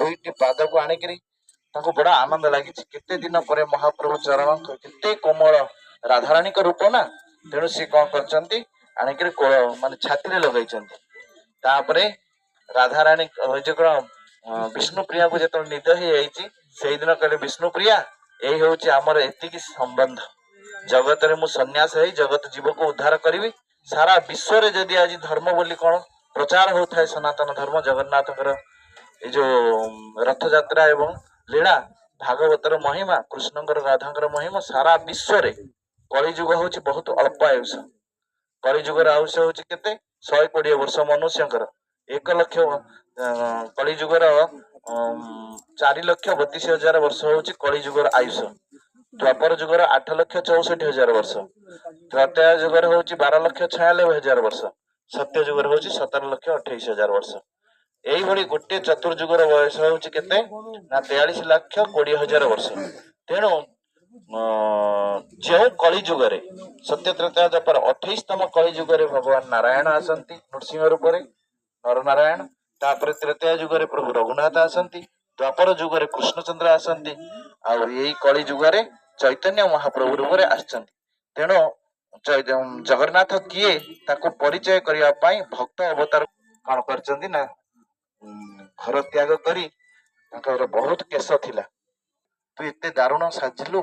दुईटी पाद को आनिकी बड़ आनंद लगी केते दिन पर महाप्रभु चरण केते कोमल राधाराणी का रूप ना तेणु सी कौन कर कोल मान छाती लगे तापरे राधाराणी विष्णुप्रिया को जो निद हो दिन कहले विष्णुप्रिया यही हूँ आमर एतिकी संबंध जगत रे मु सन्यास है जगत जीव को उद्धार करी सारा विश्व रे जदि आज धर्म बोली कौन प्रचार होता है सनातन धर्म जगन्नाथ जो रथ यात्रा एवं लीला भागवतर महिमा कृष्णकर राधाकर महिमा सारा विश्व रे कलिजुग हूँ बहुत अल्प आयुष कलिजुगर आयुष हूँ केते 120 वर्ष मनुष्यंकर 1 लक्ष कलिजुगर 4,32,000 वर्ष हूँ कलिजुगर आयुष द्वापर जुगर 8,64,000 वर्ष त्रैतया जुगर हूँ 12,96,000 वर्ष सत्य जुगर हूँ 17,28,000 वर्ष यही गोटे चतुर्जुगर बयस हूँ केते ना 43,20,000 वर्ष तेणु जो कलिजुगे सत्य त्रैतया द्वापर 28तम कलिजुगे भगवान नारायण आसती नृसिंह रूप नर नारायण तापर त्रेतया जुगरे प्रभु रघुनाथ आसती द्वापर जुगरे कृष्णचंद्र आसती आई कलि जुगरे चैतन्य महाप्रभु रूप आसछन्ति तेणु जगन्नाथ किए ताको परिचय करने भक्त अवतार कौन कर ना घर त्याग करी बहुत केश थिला तू एते दारुण साजिलु